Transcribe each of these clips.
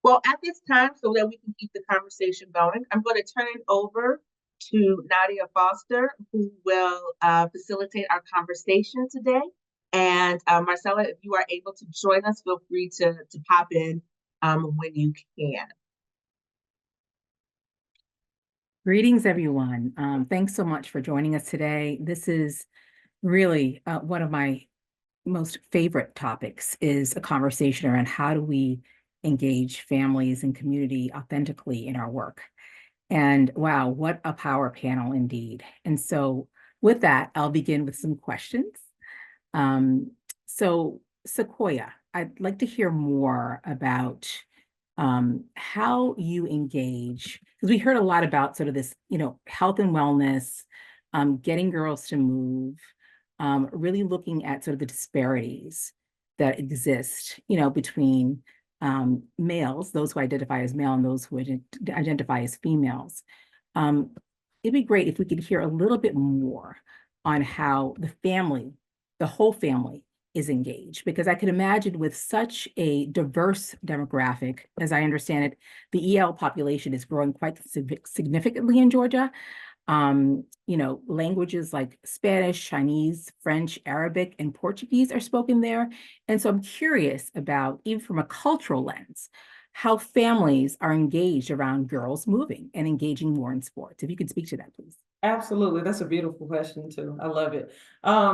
Well, at this time, so that we can keep the conversation going, I'm going to turn it over to Nadia Foster, who will facilitate our conversation today. And Marcella, if you are able to join us, feel free to pop in when you can. Greetings, everyone. Thanks so much for joining us today. This is really one of my most favorite topics is a conversation around how do we engage families and community authentically in our work. And wow, what a power panel indeed. And so with that, I'll begin with some questions. So Sequoia, I'd like to hear more about how you engage, because we heard a lot about sort of this, health and wellness, getting girls to move, really looking at sort of the disparities that exist, between males, those who identify as male and those who identify as females. It'd be great if we could hear a little bit more on how the whole family is engaged, because I could imagine with such a diverse demographic, as I understand it, the EL population is growing quite significantly in Georgia. Languages like Spanish, Chinese, French, Arabic, and Portuguese are spoken there. And so I'm curious about, even from a cultural lens, how families are engaged around girls moving and engaging more in sports. If you could speak to that, please. Absolutely. That's a beautiful question too. I love it.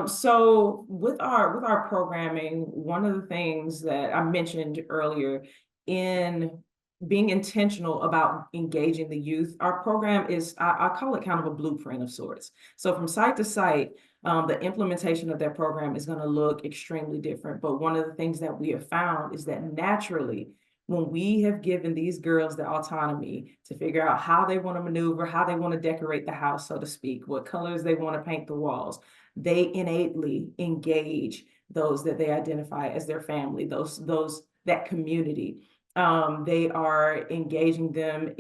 So with our programming, one of the things that I mentioned earlier in being intentional about engaging the youth, our program is, I call it kind of a blueprint of sorts. So from site to site, the implementation of that program is going to look extremely different. But one of the things that we have found is that naturally, when we have given these girls the autonomy to figure out how they want to maneuver, how they want to decorate the house, so to speak, what colors they want to paint the walls, they innately engage those that they identify as their family, that community. They are engaging them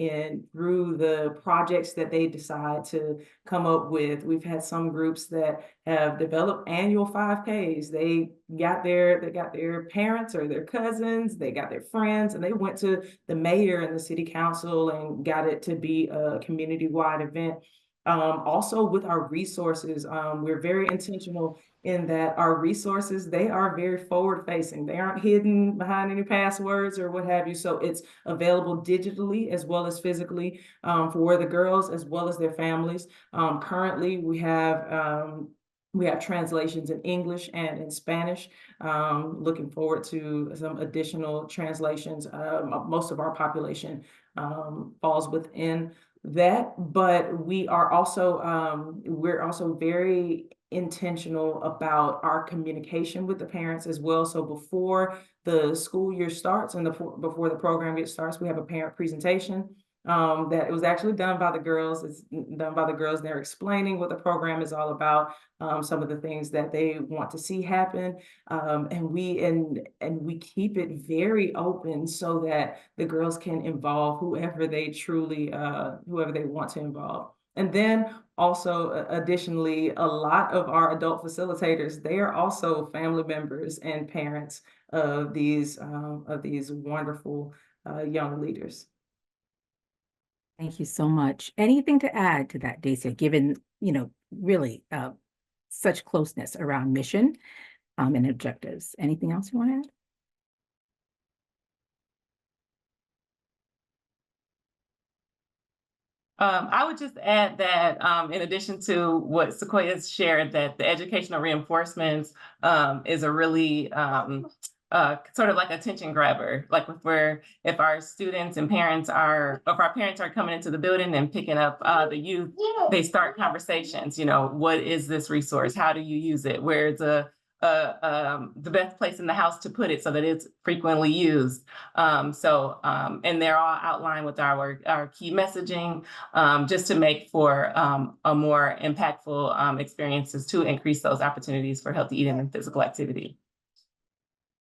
through the projects that they decide to come up with. We've had some groups that have developed annual 5Ks. They got their parents or their cousins, they got their friends, and they went to the mayor and the city council and got it to be a community-wide event. Also with our resources, we're very intentional in that our resources, they are very forward facing. They aren't hidden behind any passwords or what have you. So it's available digitally as well as physically for the girls as well as their families. Currently, we have translations in English and in Spanish. Looking forward to some additional translations. Most of our population falls within that, but we're also very intentional about our communication with the parents as well. So before the school year starts and before the program gets starts, we have a parent presentation that it was actually done by the girls. It's done by the girls. They're explaining what the program is all about, some of the things that they want to see happen, and we keep it very open so that the girls can involve whoever they want to involve. And then also, additionally, a lot of our adult facilitators, they are also family members and parents of these wonderful young leaders. Thank you so much. Anything to add to that, Dacia, given, really such closeness around mission and objectives? Anything else you want to add? I would just add that in addition to what Sequoia has shared, that the educational reinforcements is a really sort of like attention grabber. Like if our students and parents if our parents are coming into the building and picking up the youth, they start conversations. What is this resource? How do you use it? Where's the best place in the house to put it so that it's frequently used. And they're all outlined with our key messaging, just to make for a more impactful experiences to increase those opportunities for healthy eating and physical activity.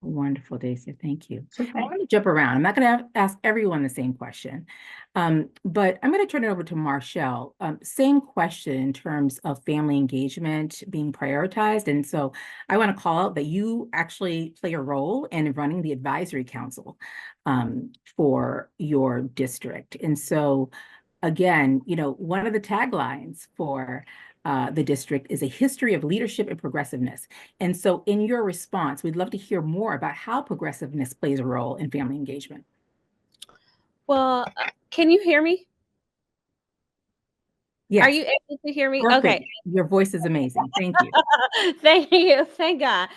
Wonderful, Dacia. Thank you. Sure I'm thing. going to jump around. I'm not going to ask everyone the same question, but I'm going to turn it over to Marshall. Same question in terms of family engagement being prioritized. And so I want to call out that you actually play a role in running the advisory council for your district. And so again, one of the taglines for the district is a history of leadership and progressiveness. And so in your response, we'd love to hear more about how progressiveness plays a role in family engagement. Well, can you hear me? Yes. Are you able to hear me? Perfect. Okay. Your voice is amazing. Thank you. Thank you. Thank God.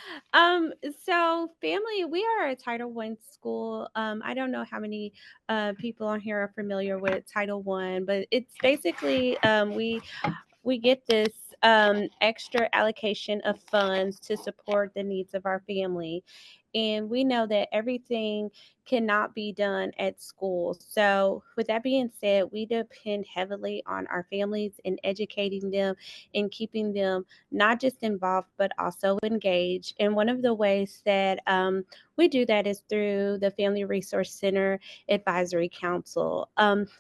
So family, we are a Title I school. I don't know how many people on here are familiar with Title I, but it's basically we get this extra allocation of funds to support the needs of our family. And we know that everything cannot be done at school. So, with that being said, we depend heavily on our families in educating them and keeping them not just involved, but also engaged. And one of the ways that we do that is through the Family Resource Center Advisory Council.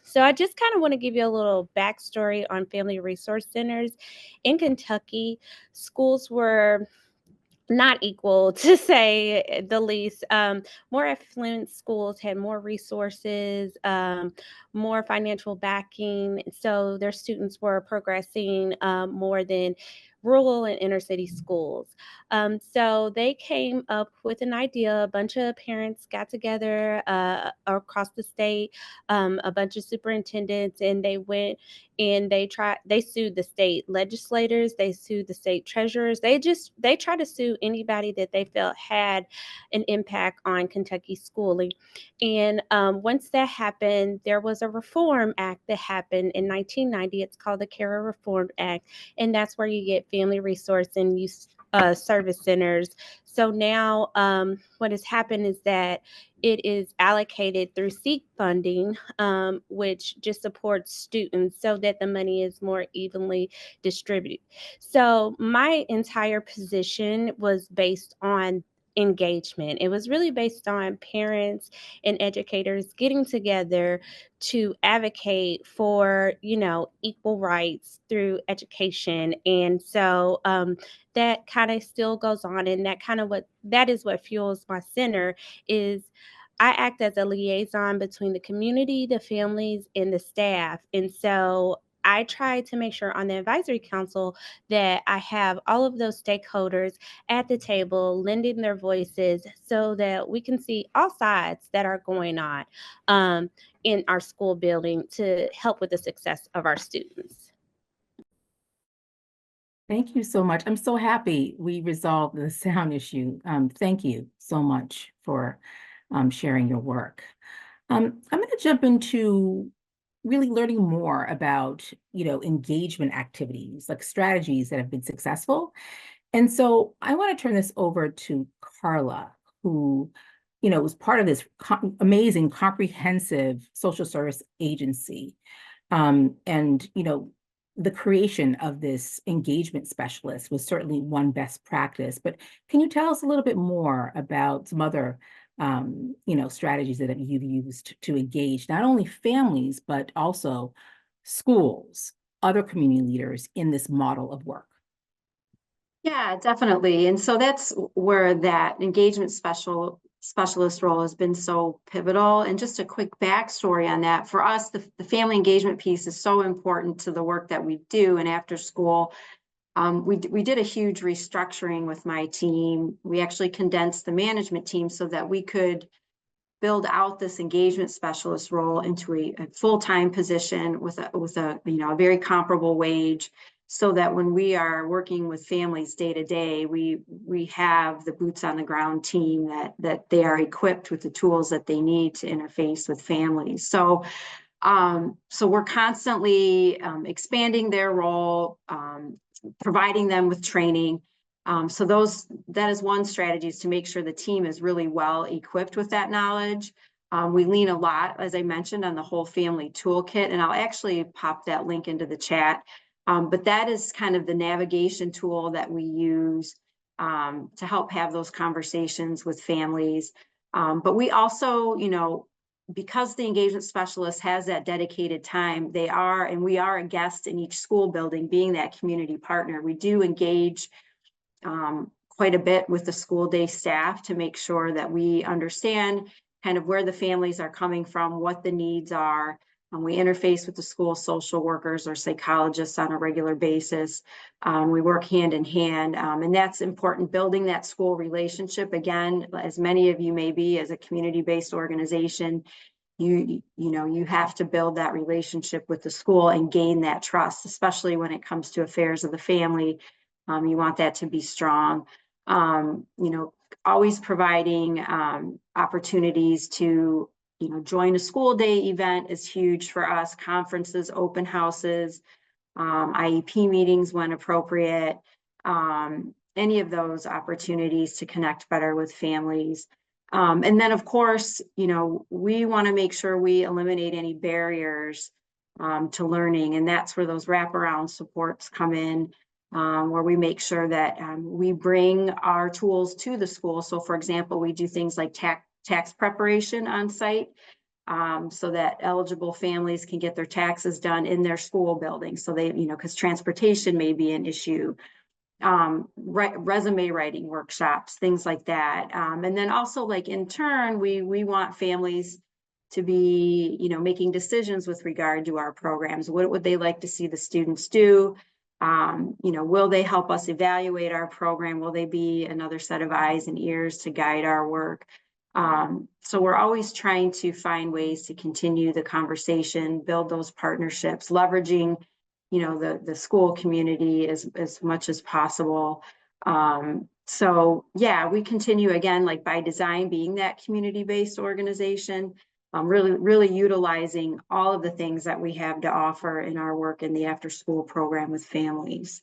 So I just kind of want to give you a little backstory on Family Resource Centers. In Kentucky, schools were not equal, to say the least. More affluent schools had more resources, more financial backing, so their students were progressing more than rural and inner city schools. So they came up with an idea. A bunch of parents got together across the state, a bunch of superintendents, and they went and they sued the state legislators, they sued the state treasurers, they tried to sue anybody that they felt had an impact on Kentucky schooling. And once that happened, there was a reform act that happened in 1990. It's called the Carer Reform Act, and that's where you get family resource and youth service centers. So now what has happened is that it is allocated through SEEK funding, which just supports students so that the money is more evenly distributed. So my entire position was based on engagement. It was really based on parents and educators getting together to advocate for, equal rights through education. And so that kind of still goes on, and that is what fuels my center. Is I act as a liaison between the community, the families, and the staff. And so I try to make sure on the advisory council that I have all of those stakeholders at the table lending their voices so that we can see all sides that are going on in our school building to help with the success of our students. Thank you so much. I'm so happy we resolved the sound issue. Thank you so much for sharing your work. I'm going to jump into really learning more about, engagement activities, like strategies that have been successful. And so I want to turn this over to Carla, who, was part of this amazing, comprehensive social service agency. And the creation of this engagement specialist was certainly one best practice. But can you tell us a little bit more about some other strategies that you've used to engage not only families, but also schools, other community leaders in this model of work? Yeah, definitely. And so that's where that engagement specialist role has been so pivotal. And just a quick backstory on that, for us, the family engagement piece is so important to the work that we do. And after school, we did a huge restructuring with my team. We actually condensed the management team so that we could build out this engagement specialist role into a full-time position with a very comparable wage, so that when we are working with families day to day, we have the boots on the ground team that they are equipped with the tools that they need to interface with families. So we're constantly expanding their role, providing them with training. So that is one strategy, is to make sure the team is really well equipped with that knowledge. We lean a lot, as I mentioned, on the whole family toolkit, and I'll actually pop that link into the chat. But that is kind of the navigation tool that we use to help have those conversations with families. But we also, because the engagement specialist has that dedicated time, we are a guest in each school building, being that community partner. We do engage quite a bit with the school day staff to make sure that we understand kind of where the families are coming from, what the needs are. We interface with the school social workers or psychologists on a regular basis. We work hand in hand, and that's important, building that school relationship. Again, as many of you may be, as a community-based organization, you have to build that relationship with the school and gain that trust, especially when it comes to affairs of the family. You want that to be strong. Always providing opportunities to join a school day event is huge for us. Conferences, open houses, IEP meetings when appropriate, any of those opportunities to connect better with families. And then, of course, we want to make sure we eliminate any barriers to learning. And that's where those wraparound supports come in, where we make sure that we bring our tools to the school. So, for example, we do things like tax preparation on site, so that eligible families can get their taxes done in their school building. So they, because transportation may be an issue. Resume writing workshops, things like that. And then also, like, in turn, we want families to be, making decisions with regard to our programs. What would they like to see the students do? Will they help us evaluate our program? Will they be another set of eyes and ears to guide our work? So we're always trying to find ways to continue the conversation, build those partnerships, leveraging, the school community as much as possible. So yeah, we continue, again, like by design, being that community-based organization, really utilizing all of the things that we have to offer in our work in the after-school program with families.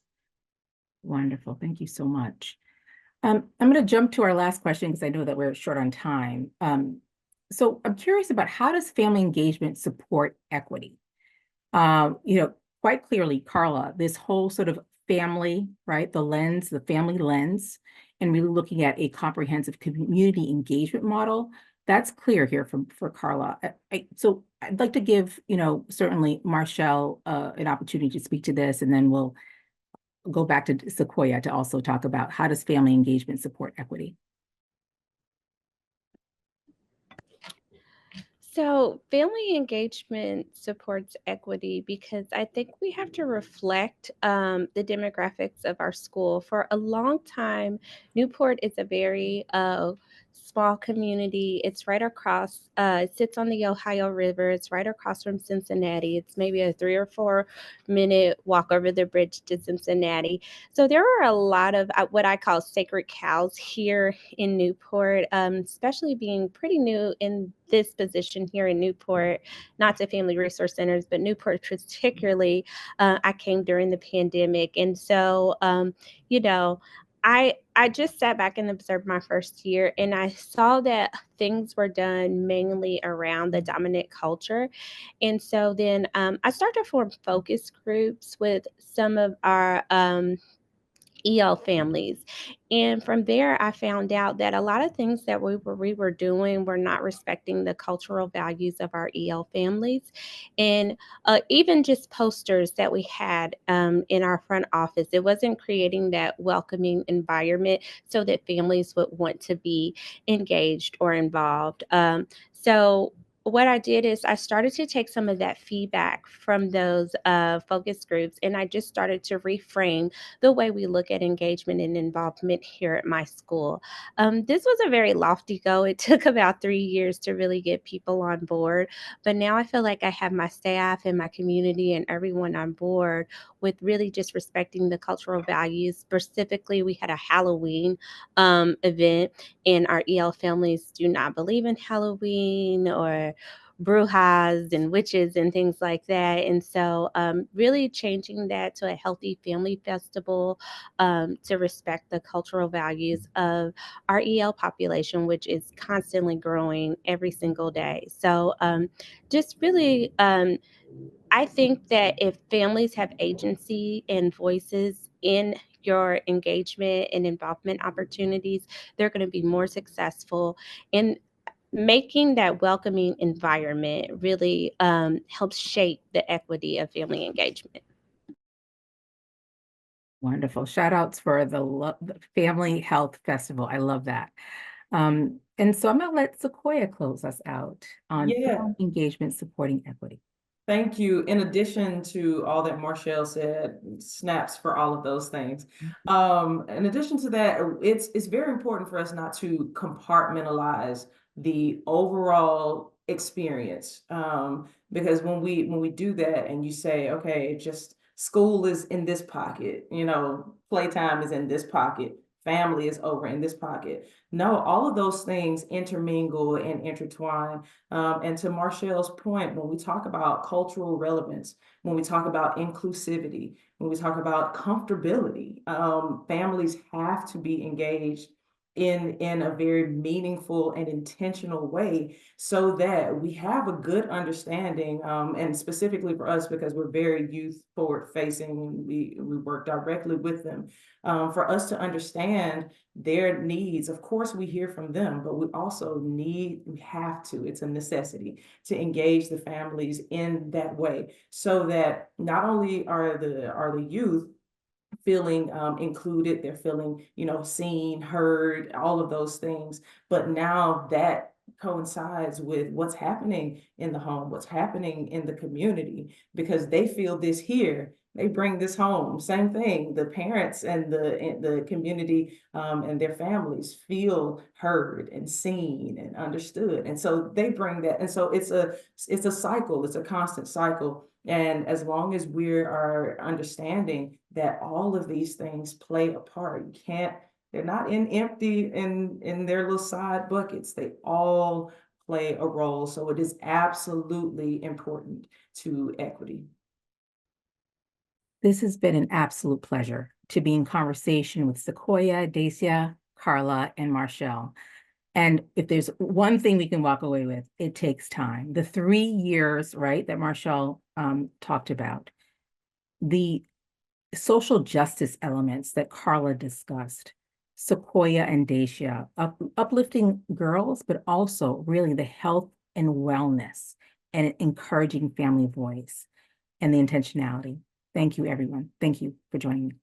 Wonderful. Thank you so much. I'm going to jump to our last question because I know that we're short on time. So I'm curious about, how does family engagement support equity? Quite clearly, Carla, this whole sort of family, right? The family lens, and really looking at a comprehensive community engagement model. That's clear here for Carla. So I'd like to give, certainly Marshall an opportunity to speak to this, and then we'll go back to Sequoia to also talk about, how does family engagement support equity? So, family engagement supports equity because I think we have to reflect the demographics of our school. For a long time, Newport is a very small community. It's right across, it sits on the Ohio River. It's right across from Cincinnati. It's maybe a 3 or 4 minute walk over the bridge to Cincinnati. So, there are a lot of what I call sacred cows here in Newport, especially being pretty new in this position here in Newport, not to family resource centers, but Newport particularly. I came during the pandemic. And so, I just sat back and observed my first year, and I saw that things were done mainly around the dominant culture. And so then I started to form focus groups with some of our EL families. And from there, I found out that a lot of things that we were doing were not respecting the cultural values of our EL families. And even just posters that we had in our front office, it wasn't creating that welcoming environment so that families would want to be engaged or involved. So what I did is I started to take some of that feedback from those focus groups, and I just started to reframe the way we look at engagement and involvement here at my school. This was a very lofty goal. It took about 3 years to really get people on board, but now I feel like I have my staff and my community and everyone on board with really just respecting the cultural values. Specifically, we had a Halloween event, and our EL families do not believe in Halloween or brujas and witches and things like that. And so really changing that to a healthy family festival to respect the cultural values of our EL population, which is constantly growing every single day. So just really, I think that if families have agency and voices in your engagement and involvement opportunities, they're going to be more successful. And making that welcoming environment really helps shape the equity of family engagement. Wonderful. Shout outs for the Family Health Festival. I love that. And so I'm going to let Sequoia close us out on Yeah. family engagement supporting equity. Thank you. In addition to all that Marshall said, snaps for all of those things. In addition to that, it's very important for us not to compartmentalize the overall experience. Because when we do that and you say, okay, just school is in this pocket, you know, playtime is in this pocket, family is over in this pocket. No, all of those things intermingle and intertwine. And to Marshall's point, when we talk about cultural relevance, when we talk about inclusivity, when we talk about comfortability, families have to be engaged in a very meaningful and intentional way so that we have a good understanding, and specifically for us, because we're very youth forward facing and we work directly with them, for us to understand their needs. Of course, we hear from them, but we also we have to, it's a necessity to engage the families in that way so that not only are the youth feeling included, they're feeling, you know, seen, heard, all of those things. But now that coincides with what's happening in the home, what's happening in the community, because they feel this here. They bring this home. Same thing. The parents and the community and their families feel heard and seen and understood, and so they bring that. And so it's a cycle. It's a constant cycle. And as long as we are understanding that all of these things play a part, they're not in their little side buckets. They all play a role. So it is absolutely important to equity. This has been an absolute pleasure to be in conversation with Sequoia, Dacia, Carla, and Marshall. And if there's one thing we can walk away with, it takes time. The 3 years, right, that Marshall talked about, the social justice elements that Carla discussed, Sequoia and Dacia, uplifting girls, but also really the health and wellness and encouraging family voice and the intentionality. Thank you, everyone. Thank you for joining me.